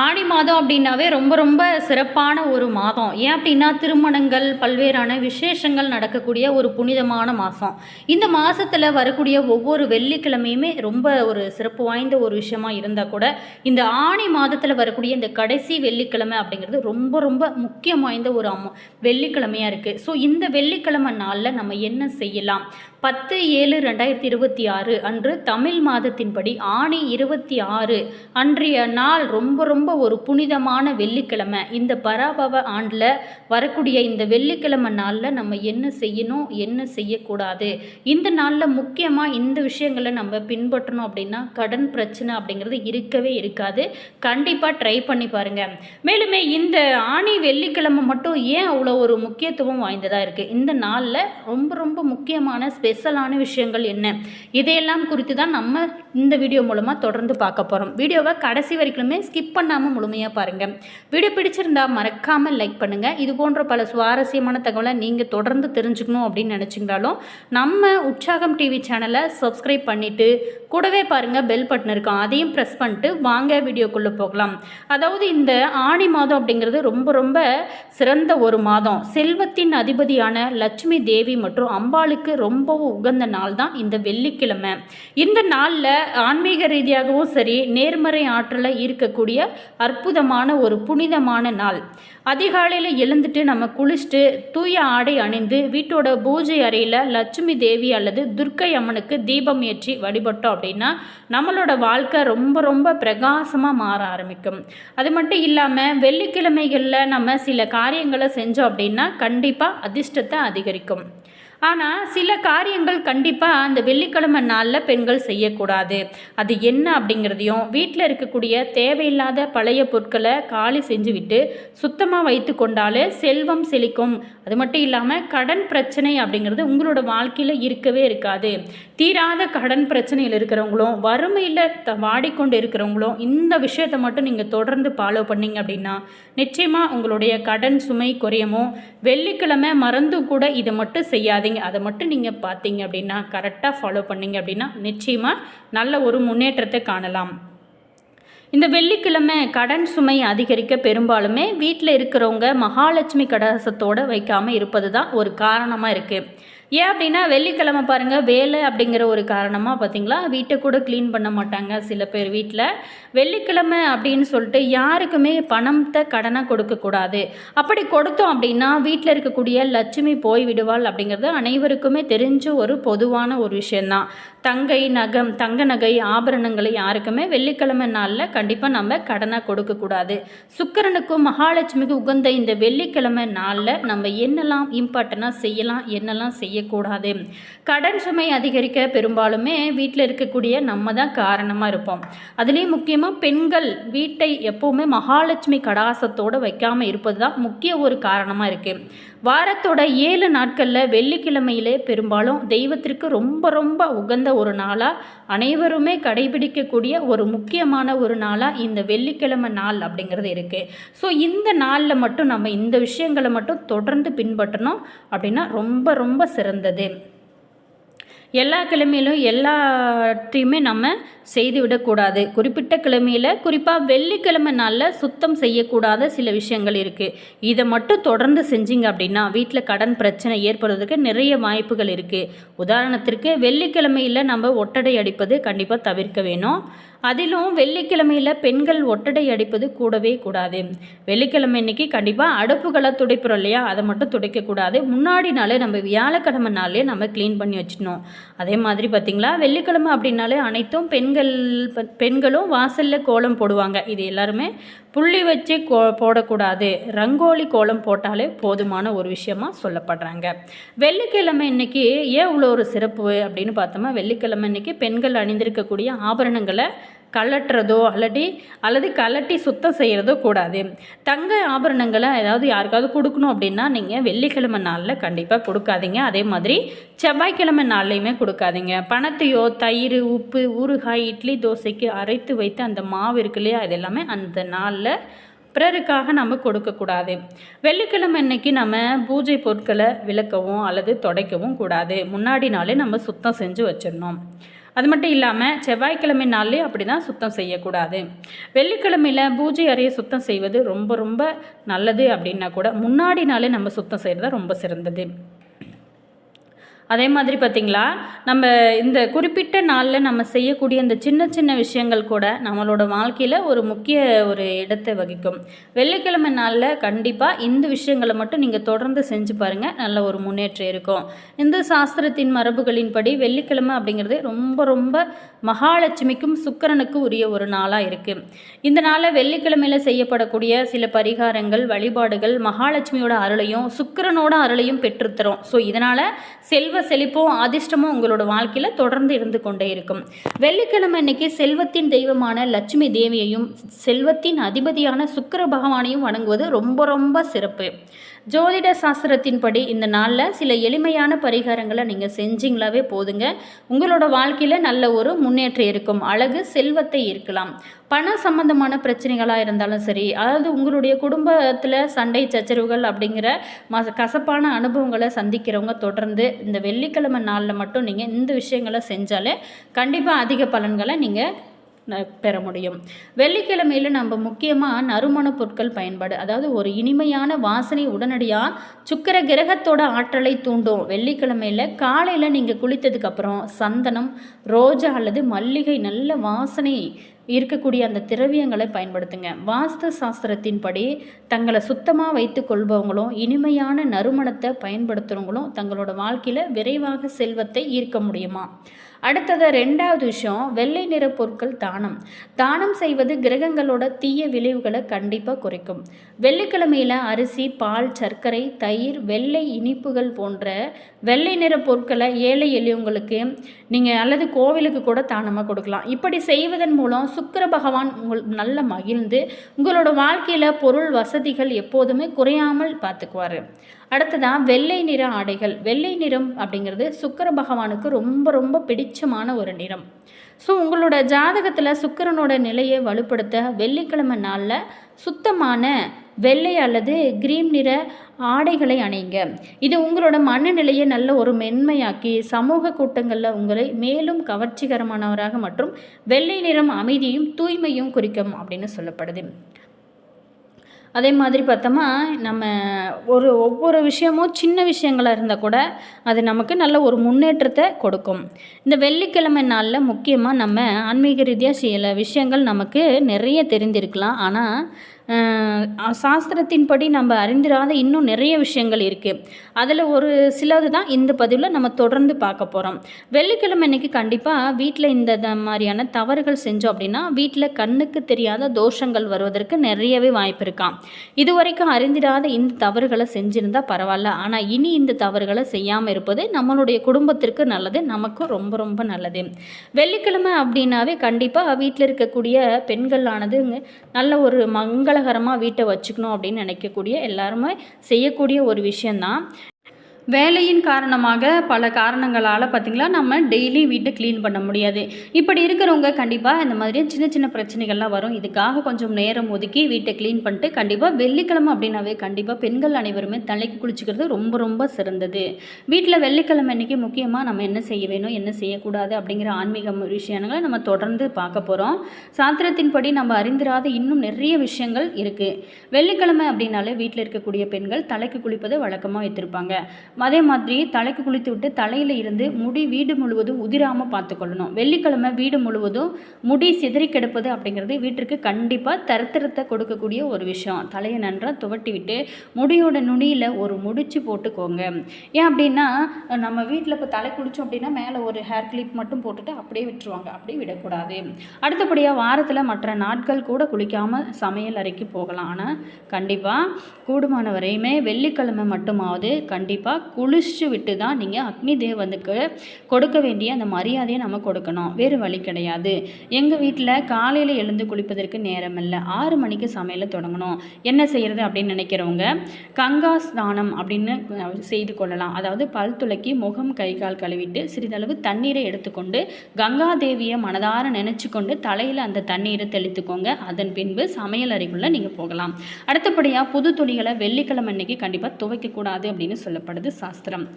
ஆடி மாதம் அப்படின்னாவே ரொம்ப ரொம்ப சிறப்பான ஒரு மாதம். ஏன் அப்படின்னா திருமணங்கள், பல்வேறான விசேஷங்கள் நடக்கக்கூடிய ஒரு புனிதமான மாதம். இந்த மாதத்தில் வரக்கூடிய ஒவ்வொரு வெள்ளிக்கிழமையுமே ரொம்ப ஒரு சிறப்பு வாய்ந்த ஒரு விஷயமா இருந்தால் கூட, இந்த ஆணி மாதத்தில் வரக்கூடிய இந்த கடைசி வெள்ளிக்கிழமை அப்படிங்கிறது ரொம்ப ரொம்ப முக்கியம் வாய்ந்த ஒரு வெள்ளிக்கிழமையாக இருக்குது. ஸோ இந்த வெள்ளிக்கிழமை நாளில் நம்ம என்ன செய்யலாம்? 10/7/2026 அன்று தமிழ் மாதத்தின்படி ஆணி 26 அன்றைய நாள் ரொம்ப ரொம்ப ஒரு புனிதமான வெள்ளிக்கிழமை. இந்த பராபவ ஆண்டில் வரக்கூடிய இந்த வெள்ளிக்கிழமை நாளில் நம்ம என்ன செய்யணும், என்ன செய்யக்கூடாது, இந்த நாளில் முக்கியமாக இந்த விஷயங்களை நம்ம பின்பற்றணும் அப்படின்னா கடன் பிரச்சனை அப்படிங்கிறது இருக்கவே இருக்காது. கண்டிப்பாக ட்ரை பண்ணி பாருங்கள். மேலுமே இந்த ஆணி வெள்ளிக்கிழமை மட்டும் ஏன் அவ்வளோ ஒரு முக்கியத்துவம் வாய்ந்ததாக இருக்குது? இந்த நாளில் ரொம்ப ரொம்ப முக்கியமான ஸ்பெஷலான விஷயங்கள் என்ன, இதையெல்லாம் குறித்து தான் நம்ம இந்த வீடியோ மூலமாக தொடர்ந்து பார்க்க போகிறோம். வீடியோவை கடைசி வரைக்குமே ஸ்கிப் பண்ணாமல் முழுமையாக பாருங்கள். வீடியோ பிடிச்சிருந்தா மறக்காமல் லைக் பண்ணுங்கள். இது போன்ற பல சுவாரஸ்யமான தகவலை நீங்கள் தொடர்ந்து தெரிஞ்சுக்கணும் அப்படின்னு நினச்சிங்களாலும் நம்ம உற்சாகம் டிவி சேனலை சப்ஸ்கிரைப் பண்ணிவிட்டு கூடவே பாருங்கள் பெல் பட்டன் இருக்கும், அதையும் ப்ரெஸ் பண்ணிட்டு வாங்க வீடியோக்குள்ளே போகலாம். அதாவது இந்த ஆணி மாதம் அப்படிங்கிறது ரொம்ப ரொம்ப சிறந்த ஒரு மாதம். செல்வத்தின் அதிபதியான லட்சுமி தேவி மற்றும் அம்பாளுக்கு ரொம்பவும் உகந்த நாள் தான் இந்த வெள்ளிக்கிழமை. இந்த நாளில் ஆன்மீக ரீதியாகவும் சரி, நேர்மறை ஆற்றலை ஈர்க்கக்கூடிய அற்புதமான ஒரு புனிதமான நாள். அதிகாலையில் எழுந்துட்டு நம்ம குளிச்சுட்டு தூய ஆடை அணிந்து வீட்டோட பூஜை அறையில் லட்சுமி தேவி அல்லது துர்க்கை அம்மனுக்கு தீபம் ஏற்றி வழிபட்டோம் அப்படின்னா நம்மளோட வாழ்க்கை ரொம்ப ரொம்ப பிரகாசமாக மாற ஆரம்பிக்கும். அது மட்டும் இல்லாமல் வெள்ளிக்கிழமைகளில் நம்ம சில காரியங்களை செஞ்சோம் அப்படின்னா கண்டிப்பாக அதிர்ஷ்டத்தை அதிகரிக்கும். ஆனால் சில காரியங்கள் கண்டிப்பாக அந்த வெள்ளிக்கிழமை நாளில் பெண்கள் செய்யக்கூடாது. அது என்ன அப்படிங்கிறதையும், வீட்டில் இருக்கக்கூடிய தேவையில்லாத பழைய பொருட்களை காலி செஞ்சுவிட்டு சுத்தமாக வைத்து கொண்டாலே செல்வம் செழிக்கும். அது மட்டும் இல்லாமல் கடன் பிரச்சனை அப்படிங்கிறது உங்களோட வாழ்க்கையில் இருக்கவே இருக்காது. தீராத கடன் பிரச்சனையில் இருக்கிறவங்களும் வறுமையில் வாடிக்கொண்டு இருக்கிறவங்களும் இந்த விஷயத்தை மட்டும் நீங்கள் தொடர்ந்து ஃபாலோ பண்ணிங்க அப்படின்னா நிச்சயமாக உங்களுடைய கடன் சுமை குறையமோ. வெள்ளிக்கிழமை மறந்தும் கூட இதை மட்டும் செய்யாதீங்க. அதை மட்டும் நீங்கள் பார்த்தீங்க அப்படின்னா கரெக்டாக ஃபாலோ பண்ணிங்க அப்படின்னா நிச்சயமாக நல்ல ஒரு முன்னேற்றத்தை காணலாம். இந்த வெள்ளிக்கிழமை கடன் சுமை அதிகரிக்க பெரும்பாலுமே வீட்டில் இருக்கிறவங்க மகாலட்சுமி கடாசத்தோடு வைக்காமல் இருப்பது தான் ஒரு காரணமாக இருக்குது. ஏன் அப்படின்னா வெள்ளிக்கிழமை பாருங்கள், வேலை அப்படிங்கிற ஒரு காரணமாக பார்த்திங்களா வீட்டை கூட க்ளீன் பண்ண மாட்டாங்க சில பேர் வீட்டில். வெள்ளிக்கிழமை அப்படின்னு சொல்லிட்டு யாருக்குமே பணத்தை கடனாக கொடுக்கக்கூடாது. அப்படி கொடுத்தோம் அப்படின்னா வீட்டில் இருக்கக்கூடிய லட்சுமி போய் விடுவாள் அப்படிங்கிறது அனைவருக்குமே தெரிஞ்ச ஒரு பொதுவான ஒரு விஷயந்தான். தங்க நகை ஆபரணங்களை யாருக்குமே வெள்ளிக்கிழமை நாளில் கண்டிப்பாக நம்ம கடனாக கொடுக்கக்கூடாது. சுக்கிரனுக்கும் மகாலட்சுமிக்கும் உகந்த இந்த வெள்ளிக்கிழமை நாளில் நம்ம என்னெல்லாம் இம்பார்ட்டனாக செய்யலாம், என்னெல்லாம் செய்யக்கூடாது. கடன் சுமை அதிகரிக்க பெரும்பாலுமே வீட்டில் இருக்கக்கூடிய நம்ம தான் காரணமாக இருப்போம். அதுலேயும் முக்கியமாக பெண்கள் வீட்டை எப்போவுமே மகாலட்சுமி கடாசத்தோடு வைக்காமல் இருப்பது தான் முக்கிய ஒரு காரணமாக இருக்குது. வாரத்தோட 7 நாட்களில் வெள்ளிக்கிழமையிலே பெரும்பாலும் தெய்வத்திற்கு ரொம்ப ரொம்ப உகந்த ஒரு நாளாக அனைவருமே கடைபிடிக்கக்கூடிய ஒரு முக்கியமான ஒரு நாளாக இந்த வெள்ளிக்கிழமை நாள் அப்படிங்கிறது இருக்குது. ஸோ இந்த நாளில் மட்டும் நம்ம இந்த விஷயங்களை மட்டும் தொடர்ந்து பின்பற்றணும் அப்படின்னா ரொம்ப ரொம்ப சிறந்தது. எல்லா கிழமையிலும் எல்லாத்தையுமே நம்ம செய்து விடக்கூடாது. குறிப்பிட்ட கிழமையில் குறிப்பாக வெள்ளிக்கிழமை நாளில் சுத்தம் செய்யக்கூடாத சில விஷயங்கள் இருக்குது. இதை மட்டும் தொடர்ந்து செஞ்சிங்க அப்படின்னா வீட்டில் கடன் பிரச்சனை ஏற்படுவதற்கு நிறைய வாய்ப்புகள் இருக்குது. உதாரணத்திற்கு வெள்ளிக்கிழமையில் நம்ம ஒட்டடை அடிப்பது கண்டிப்பாக தவிர்க்க வேணும். அதிலும் வெள்ளிக்கிழமையில் பெண்கள் ஒட்டடை அடிப்பது கூடவே கூடாது. வெள்ளிக்கிழமை இன்னைக்கு கண்டிப்பாக அடுப்புகளை துடைக்கிறோம் இல்லையா, அதை மட்டும் துடைக்கக்கூடாது. முன்னாடி நாளே நம்ம வியாழக்கிழமை நாளே நம்ம க்ளீன் பண்ணி வச்சிடணும். அதே மாதிரி பார்த்திங்களா வெள்ளிக்கிழமை அப்படின்னாலே அனைத்தும் பெண்களும் வாசலில் கோலம் போடுவாங்க. இது எல்லாருமே புள்ளி வச்சு போடக்கூடாது. ரங்கோலி கோலம் போட்டாலே போதுமான ஒரு விஷயமா சொல்லப்படுறாங்க. வெள்ளிக்கிழமை இன்னைக்கு ஏன் இவ்வளோ ஒரு சிறப்பு அப்படின்னு பார்த்தோமா, வெள்ளிக்கிழமை இன்னைக்கு பெண்கள் அணிந்திருக்கக்கூடிய ஆபரணங்களை கலட்டுறதோ அல்லது கலட்டி சுத்தம் செய்கிறதோ கூடாது. தங்க ஆபரணங்களை ஏதாவது யாருக்காவது கொடுக்கணும் அப்படின்னா நீங்கள் வெள்ளிக்கிழமை நாளில் கண்டிப்பாக கொடுக்காதீங்க. அதே மாதிரி செவ்வாய்க்கிழமை நாள்லையுமே கொடுக்காதீங்க. பணத்தையோ தயிர், உப்பு, ஊறுகாய், இட்லி தோசைக்கு அரைத்து வைத்து அந்த மாவு இருக்கு இல்லையா, அது எல்லாமே அந்த நாளில் பிறருக்காக நம்ம கொடுக்கக்கூடாது. வெள்ளிக்கிழமை அன்னைக்கு நம்ம பூஜை பொருட்களை விளக்கவும் அல்லது துடைக்கவும் கூடாது. முன்னாடி நாளே நம்ம சுத்தம் செஞ்சு வச்சிடணும். அது மட்டும் இல்லாமல் செவ்வாய்க்கிழமை நாள்லேயும் அப்படி தான் சுத்தம் செய்யக்கூடாது. வெள்ளிக்கிழமையில் பூஜை அறையை சுத்தம் செய்வது ரொம்ப ரொம்ப நல்லது அப்படின்னா கூட முன்னாடி நாளே நம்ம சுத்தம் செய்கிறது ரொம்ப சிறந்தது. அதே மாதிரி பார்த்திங்களா, நம்ம இந்த குறிப்பிட்ட நாளில் நம்ம செய்யக்கூடிய இந்த சின்ன சின்ன விஷயங்கள் கூட நம்மளோட வாழ்க்கையில் ஒரு முக்கிய ஒரு இடத்தை வகிக்கும். வெள்ளிக்கிழமை நாளில் கண்டிப்பாக இந்த விஷயங்களை மட்டும் நீங்கள் தொடர்ந்து செஞ்சு பாருங்கள், நல்ல ஒரு முன்னேற்றம் இருக்கும். இந்து சாஸ்திரத்தின் மரபுகளின்படி வெள்ளிக்கிழமை அப்படிங்கிறது ரொம்ப ரொம்ப மகாலட்சுமிக்கும் சுக்கிரனுக்கும் உரிய ஒரு நாளாக இருக்குது. இந்த நாளில் வெள்ளிக்கிழமையில் செய்யப்படக்கூடிய சில பரிகாரங்கள் வழிபாடுகள் மகாலட்சுமியோட அருளையும் சுக்கிரனோட அருளையும் பெற்றுத்தரும். ஸோ இதனால் செல்வம் அதிர்ஷ்டமும் உங்களோட வாழ்க்கையில் தொடர்ந்து இருந்து கொண்டே இருக்கும். வெள்ளிக்கிழமை அன்னைக்கு செல்வத்தின் தெய்வமான லட்சுமி தேவியையும் செல்வத்தின் அதிபதியான சுக்கிர பகவானையும் வணங்குவது ரொம்ப ரொம்ப சிறப்பு. ஜோதிட சாஸ்திரத்தின்படி இந்த நாளில் சில எளிமையான பரிகாரங்களை நீங்கள் செஞ்சிங்களாவே போதுங்க, உங்களோட வாழ்க்கையில் நல்ல ஒரு முன்னேற்றம் இருக்கும். அழகு செல்வத்தை இருக்கலாம். பண சம்பந்தமான பிரச்சனைகளாக இருந்தாலும் சரி, அதாவது உங்களுடைய குடும்பத்தில் சண்டை சச்சரவுகள் அப்படிங்கிற கசப்பான அனுபவங்களை சந்திக்கிறவங்க தொடர்ந்து இந்த வெள்ளிக்கிழமை நாளில் மட்டும் நீங்கள் இந்த விஷயங்களை செஞ்சாலே கண்டிப்பாக அதிக பலன்களை நீங்கள் பெற முடியும். வெள்ளிக்கிழமையில் நம்ம முக்கியமாக நறுமண பொருட்கள் பயன்பாடு, அதாவது ஒரு இனிமையான வாசனை உடனடியாக சுக்கிர கிரகத்தோட ஆற்றலை தூண்டும். வெள்ளிக்கிழமையில் காலையில் நீங்கள் குளித்ததுக்கப்புறம் சந்தனம், ரோஜா அல்லது மல்லிகை நல்ல வாசனை இருக்கக்கூடிய அந்த திரவியங்களை பயன்படுத்துங்க. வாஸ்து சாஸ்திரத்தின்படி தங்களை சுத்தமாக வைத்து கொள்பவங்களும் இனிமையான நறுமணத்தை பயன்படுத்துகிறவங்களும் தங்களோட வாழ்க்கையில் விரைவாக செல்வத்தை ஈர்க்க முடியுமா? அடுத்தது 2வது விஷயம், வெள்ளை நிற பொருட்கள் தானம் செய்வது கிரகங்களோட தீய விளைவுகளை கண்டிப்பாக குறைக்கும். வெள்ளிக்கிழமையில் அரிசி, பால், சர்க்கரை, தயிர், வெள்ளை இனிப்புகள் போன்ற வெள்ளை நிற பொருட்களை ஏழை எளியவங்களுக்கு நீங்கள் அல்லது கோவிலுக்கு கூட தானமாக கொடுக்கலாம். இப்படி செய்வதன் மூலம் சுக்கிர பகவான் நல்ல மகிழ்ந்து உங்களோட வாழ்க்கையில் பொருள் வசதிகள் எப்போதுமே குறையாமல் பார்த்துக்குவார். அடுத்ததான் வெள்ளை நிற ஆடைகள். வெள்ளை நிறம் அப்படிங்கிறது சுக்கிர பகவானுக்கு ரொம்ப ரொம்ப பிடிச்சமான ஒரு நிறம். ஸோ உங்களோட ஜாதகத்தில் சுக்கிரனோட நிலையை வலுப்படுத்த வெள்ளிக்கிழமை நாளில் சுத்தமான வெள்ளை அல்லது கிரீம் நிற ஆடைகளை அணிங்க. இது உங்களோட மனநிலையை நல்ல ஒரு மென்மையாக்கி சமூக கூட்டங்களில் உங்களை மேலும் கவர்ச்சிகரமானவராக மற்றும் வெள்ளை நிறம் அமைதியும் தூய்மையும் குறிக்கும் அப்படின்னு சொல்லப்படுது. அதே மாதிரி பார்த்தோமா, நம்ம ஒவ்வொரு விஷயமும் சின்ன விஷயங்களாக இருந்தால் கூட அது நமக்கு நல்ல ஒரு முன்னேற்றத்தை கொடுக்கும். இந்த வெள்ளிக்கிழமை நாளில் முக்கியமாக நம்ம ஆன்மீக ரீதியாக சில விஷயங்கள் நமக்கு நிறைய தெரிந்திருக்கலாம். ஆனால் சாஸ்திரத்தின்படி நம்ம அறிந்திராத இன்னும் நிறைய விஷயங்கள் இருக்குது. அதில் ஒரு சிலது தான் இந்த பதிவில் நம்ம தொடர்ந்து பார்க்க போகிறோம். வெள்ளிக்கிழமை அன்னைக்கு கண்டிப்பாக வீட்டில் இந்த மாதிரியான தவறுகள் செஞ்சோம் அப்படின்னா வீட்டில் கண்ணுக்கு தெரியாத தோஷங்கள் வருவதற்கு நிறையவே வாய்ப்பு இருக்காம். இதுவரைக்கும் அறிந்திராத இந்த தவறுகளை செஞ்சுருந்தால் பரவாயில்ல, ஆனால் இனி இந்த தவறுகளை செய்யாமல் இருப்பது நம்மளுடைய குடும்பத்திற்கு நல்லது, நமக்கும் ரொம்ப ரொம்ப நல்லது. வெள்ளிக்கிழமை அப்படின்னாவே கண்டிப்பாக வீட்டில் இருக்கக்கூடிய பெண்களானது நல்ல ஒரு மங்களகரமாக வீட்டை வச்சுக்கணும் அப்படின்னு நினைக்கக்கூடிய எல்லாருமே செய்யக்கூடிய ஒரு விஷயந்தான். வேலையின் காரணமாக பல காரணங்களால் பார்த்திங்களா நம்ம டெய்லி வீட்டை க்ளீன் பண்ண முடியாது. இப்படி இருக்கிறவங்க கண்டிப்பாக இந்த மாதிரி சின்ன சின்ன பிரச்சனைகள்லாம் வரும். இதுக்காக கொஞ்சம் நேரம் ஒதுக்கி வீட்டை க்ளீன் பண்ணிட்டு கண்டிப்பாக வெள்ளிக்கிழமை அப்படின்னாவே கண்டிப்பாக பெண்கள் அனைவருமே தலைக்கு குளிச்சுக்கிறது ரொம்ப ரொம்ப சிறந்தது. வீட்டில் வெள்ளிக்கிழமை அன்றைக்கி முக்கியமாக நம்ம என்ன செய்ய வேணும் என்ன செய்யக்கூடாது அப்படிங்கிற ஆன்மீக விஷயங்களை நம்ம தொடர்ந்து பார்க்க போகிறோம். சாஸ்திரத்தின்படி நம்ம அறிந்திராத இன்னும் நிறைய விஷயங்கள் இருக்குது. வெள்ளிக்கிழமை அப்படின்னாலே வீட்டில் இருக்கக்கூடிய பெண்கள் தலைக்கு குளிப்பதை வழக்கமாக வைத்திருப்பாங்க. அதே மாதிரி தலைக்கு குளித்து விட்டு தலையில் இருந்து முடி வீடு முழுவதும் உதிராமல் பார்த்துக்கொள்ளணும். வெள்ளிக்கிழமை வீடு முழுவதும் முடி சிதறி கிடப்பது அப்படிங்கிறது வீட்டிற்கு கண்டிப்பாக தரத்திரத்தை கொடுக்கக்கூடிய ஒரு விஷயம். தலையை நன்றாக துவட்டி விட்டு முடியோட நுனியில் ஒரு முடிச்சு போட்டுக்கோங்க. ஏன் அப்படின்னா நம்ம வீட்டில் இப்போ தலை குளித்தோம் அப்படின்னா மேலே ஒரு ஹேர் கிளிப் மட்டும் போட்டுட்டு அப்படியே விட்டுருவாங்க. அப்படியே விடக்கூடாது. அடுத்தபடியாக வாரத்தில் மற்ற நாட்கள் கூட குளிக்காமல் சமையல் அறைக்கு போகலாம். ஆனால் கண்டிப்பாக கூடுமான வரையுமே வெள்ளிக்கிழமை மட்டுமாவது கண்டிப்பாக குளிச்சு விட்டு தான் நீங்கள் அக்னி தேவனுக்கு கொடுக்க வேண்டிய அந்த மரியாதையை நம்ம கொடுக்கணும். வேறு வழி கிடையாது. எங்கள் வீட்டில் காலையில் எழுந்து குளிப்பதற்கு நேரம் இல்லை, 6 மணிக்கு சமையலை தொடங்கணும். என்ன செய்கிறது அப்படின்னு நினைக்கிறவங்க கங்கா ஸ்நானம் அப்படின்னு செய்து கொள்ளலாம். அதாவது பல் துளக்கி முகம் கை கால் கழுவிட்டு சிறிதளவு தண்ணீரை எடுத்துக்கொண்டு கங்கா தேவியை மனதார நினச்சி கொண்டு தலையில் அந்த தண்ணீரை தெளித்துக்கோங்க. அதன் பின்பு சமையல் அறைக்குள்ளே நீங்கள் போகலாம். அடுத்தபடியாக புது துணிகளை வெள்ளிக்கிழமை அன்னைக்கு கண்டிப்பாக துவைக்கக்கூடாது அப்படின்னு சொல்லப்படுது அப்படிங்கிறது சாஸ்திரம்.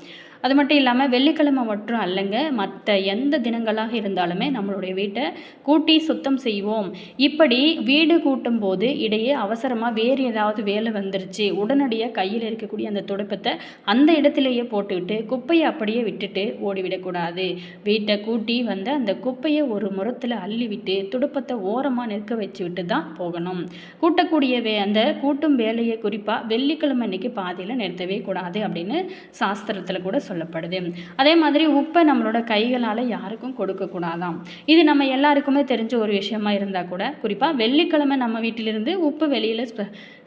அது மட்டும் இல்லாமல் வெள்ளிக்கிழமை மட்டும் அல்லங்க, மற்ற எந்த தினங்களாக இருந்தாலுமே நம்மளுடைய வீட்டை கூட்டி சுத்தம் செய்வோம். இப்படி வீடு கூட்டும் போது இடையே அவசரமாக வேறு ஏதாவது வேலை வந்துருச்சு, உடனடியாக கையில் இருக்கக்கூடிய அந்த துடைப்பத்தை அந்த இடத்துலையே போட்டுவிட்டு குப்பையை அப்படியே விட்டுட்டு ஓடிவிடக்கூடாது. வீட்டை கூட்டி வந்து அந்த குப்பையை ஒரு முறத்தில் அள்ளி விட்டு துடுப்பத்தை ஓரமாக நிற்க வச்சு விட்டு தான் போகணும். கூட்டக்கூடிய அந்த கூட்டும் வேலையை குறிப்பாக வெள்ளிக்கிழமை அன்னைக்கு பாதியில் நிறுத்தவே கூடாது அப்படின்னு சாஸ்திரத்தில் கூட சொல்லப்படுது. அதே மாதிரி உப்பை நம்மளோட கைகளால் யாருக்கும் கொடுக்கக்கூடாதாம். இது நம்ம எல்லாருக்குமே தெரிஞ்ச ஒரு விஷயமா இருந்தால் கூட குறிப்பாக வெள்ளிக்கிழமை நம்ம வீட்டிலிருந்து உப்பு வெளியில்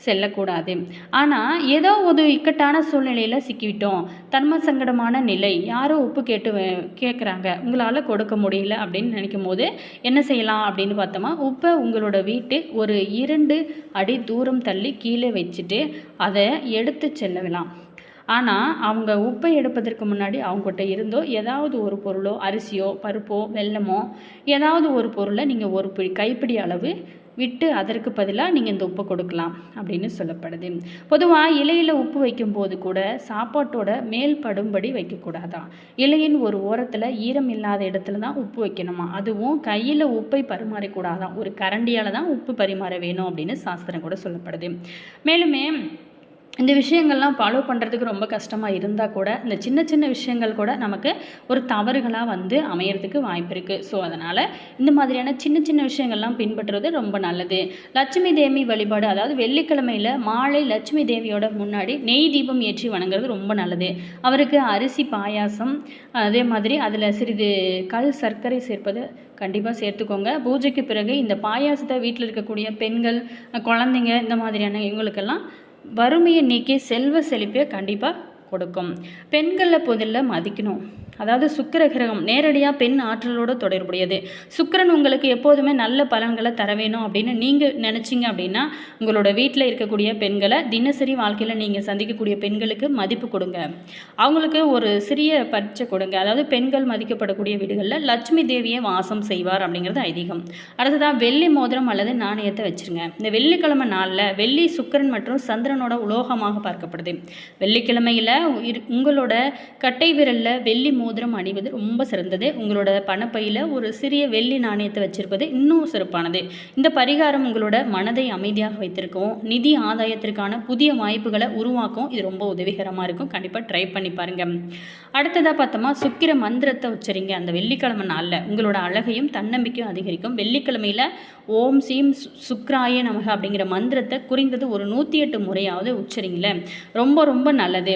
செல்லக்கூடாது. ஆனால் ஏதோ ஒரு இக்கட்டான சூழ்நிலையில் சிக்கிவிட்டோம், தர்ம சங்கடமான நிலை, யாரும் உப்பு கேட்குறாங்க, உங்களால் கொடுக்க முடியல அப்படின்னு நினைக்கும் போது என்ன செய்யலாம் அப்படின்னு பார்த்தோமா, உப்பை உங்களோட வீட்டு ஒரு 2 அடி தூரம் தள்ளி கீழே வச்சுட்டு அதை எடுத்து செல்லலாம். ஆனால் அவங்க உப்பை எடுப்பதற்கு முன்னாடி அவங்ககிட்ட இருந்தோ ஏதாவது ஒரு பொருளோ, அரிசியோ பருப்போ வெல்லமோ ஏதாவது ஒரு பொருளை நீங்கள் ஒரு கைப்பிடி அளவு விட்டு அதற்கு பதிலாக நீங்கள் இந்த உப்பை கொடுக்கலாம் அப்படின்னு சொல்லப்படுது. பொதுவாக இலையில் உப்பு வைக்கும்போது கூட சாப்பாட்டோட மேல் படும்படி வைக்கக்கூடாதான். இலையின் ஒரு ஓரத்தில் ஈரம் இல்லாத இடத்துல தான் உப்பு வைக்கணுமா. அதுவும் கையில் உப்பை பரிமாறக்கூடாதான், ஒரு கரண்டியால் தான் உப்பு பரிமாற வேணும் அப்படின்னு சாஸ்திரம் கூட சொல்லப்படுது. மேலுமே இந்த விஷயங்கள்லாம் ஃபாலோ பண்ணுறதுக்கு ரொம்ப கஷ்டமாக இருந்தால் கூட இந்த சின்ன சின்ன விஷயங்கள் கூட நமக்கு ஒரு தவறுகளாக வந்து அமையறதுக்கு வாய்ப்பு இருக்குது. ஸோ அதனால் இந்த மாதிரியான சின்ன சின்ன விஷயங்கள்லாம் பின்பற்றுறது ரொம்ப நல்லது. லட்சுமி தேவி வழிபாடு, அதாவது வெள்ளிக்கிழமையில் மாலை லட்சுமி தேவியோட முன்னாடி நெய் தீபம் ஏற்றி வணங்குறது ரொம்ப நல்லது. அவருக்கு அரிசி பாயாசம், அதே மாதிரி அதில் சிறிது கல் சர்க்கரை சேர்ப்பது கண்டிப்பாக சேர்த்துக்கோங்க. பூஜைக்கு பிறகு இந்த பாயாசத்தை வீட்டில் இருக்கக்கூடிய பெண்கள், குழந்தைங்க, இந்த மாதிரியான இவங்களுக்கெல்லாம் வறுமையை நீக்கி செல்வ செழிப்பை கண்டிப்பாக கொடுக்கும். பெண்களில் முதல்ல மதிக்கணும். அதாவது சுக்கிர கிரகம் நேரடியாக பெண் ஆற்றலோடு தொடர்புடையது. சுக்கிரன் உங்களுக்கு எப்போதுமே நல்ல பலன்களை தர வேணும் அப்படின்னு நீங்கள் நினச்சிங்க அப்படின்னா உங்களோட வீட்டில் இருக்கக்கூடிய பெண்களை தினசரி வாழ்க்கையில் நீங்கள் சந்திக்கக்கூடிய பெண்களுக்கு மதிப்பு கொடுங்க. அவங்களுக்கு ஒரு சிறிய பரிச்சை கொடுங்க. அதாவது பெண்கள் மதிக்கப்படக்கூடிய வீடுகளில் லட்சுமி தேவியை வாசம் செய்வார் அப்படிங்கிறது ஐதீகம். அடுத்ததாக வெள்ளி மோதிரம் அல்லது நாணயத்தை வச்சுருங்க. இந்த வெள்ளிக்கிழமை நாளில் வெள்ளி சுக்கிரன் மற்றும் சந்திரனோட உலோகமாக பார்க்கப்படுது. வெள்ளிக்கிழமையில் உங்களோட கட்டை விரலில் வெள்ளி மோதிரம் அணிவது ரொம்ப சிறந்தது. உங்களோட பணப்பையில் ஒரு சிறிய வெள்ளி நாணயத்தை வச்சிருப்பது இன்னும் சிறப்பானது. இந்த பரிகாரம் உங்களோட மனதை அமைதியாக வைத்திருக்கவும் நிதி ஆதாயத்திற்கான புதிய வாய்ப்புகளை உருவாக்கும் இது ரொம்ப உதவிகரமாக இருக்கும். கண்டிப்பாக ட்ரை பண்ணி பாருங்க. அடுத்ததாக பார்த்தோமா, சுக்கிர மந்திரத்தை உச்சரிங்க. அந்த வெள்ளிக்கிழமை நாளில் உங்களோட அழகையும் தன்னம்பிக்கையும் அதிகரிக்கும். வெள்ளிக்கிழமையில் ஓம் சீம் சுக்ராய நமக அப்படிங்கிற மந்திரத்தை குறைந்தது ஒரு 108 முறையாவது உச்சரிங்களேன். ரொம்ப ரொம்ப நல்லது.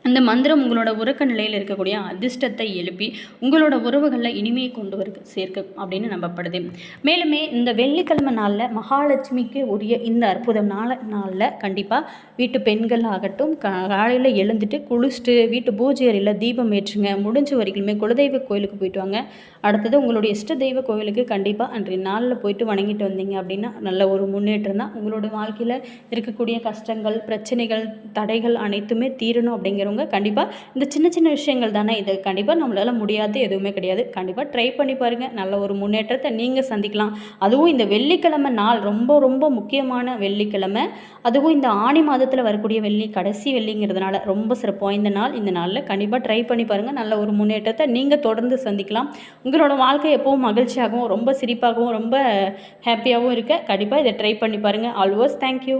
அந்த மந்திரம் உங்களோட உறக்க நிலையில் இருக்கக்கூடிய அதிர்ஷ்டத்தை எழுப்பி உங்களோட உறவுகளில் இனிமையை கொண்டு சேர்க்க அப்படின்னு நம்பப்படுது. மேலுமே இந்த வெள்ளிக்கிழமை நாளில் மகாலட்சுமிக்கு உரிய இந்த அற்புதம் நாளில் கண்டிப்பாக வீட்டு பெண்கள் ஆகட்டும் காலையில் எழுந்துட்டு குளிச்சுட்டு வீட்டு பூஜை அறையில் தீபம் ஏற்றுங்க. முடிஞ்ச வரைக்குமே குலதெய்வ கோயிலுக்கு போயிட்டு வாங்க. அடுத்தது உங்களுடைய இஷ்ட தெய்வ கோயிலுக்கு கண்டிப்பாக அன்றைய நாளில் போயிட்டு வணங்கிட்டு வந்தீங்க அப்படின்னா நல்ல ஒரு முன்னேற்றம் தான். உங்களோட வாழ்க்கையில் இருக்கக்கூடிய கஷ்டங்கள், பிரச்சனைகள், தடைகள் அனைத்துமே தீரணும் அப்படிங்கிறவங்க கண்டிப்பாக இந்த சின்ன சின்ன விஷயங்கள் தானே, இது கண்டிப்பாக நம்மளால் முடியாது எதுவுமே கிடையாது. கண்டிப்பாக ட்ரை பண்ணி பாருங்கள், நல்ல ஒரு முன்னேற்றத்தை நீங்கள் சந்திக்கலாம். அதுவும் இந்த வெள்ளிக்கிழமை நாள் ரொம்ப ரொம்ப முக்கியமான வெள்ளிக்கிழமை, அதுவும் இந்த ஆணி மாதத்தில் வரக்கூடிய வெள்ளி கடைசி வெள்ளிங்கிறதுனால ரொம்ப சிறப்பு வாய்ந்த நாள். இந்த நாளில் கண்டிப்பாக ட்ரை பண்ணி பாருங்கள், நல்ல ஒரு முன்னேற்றத்தை நீங்கள் தொடர்ந்து சந்திக்கலாம். உங்களோட வாழ்க்கை எப்பவும் மகிழ்ச்சியாகவும் ரொம்ப சிரிப்பாகவும் ரொம்ப ஹாப்பியாகவும் இருக்க கண்டிப்பாக இதை ட்ரை பண்ணி பாருங்கள். Always thank you.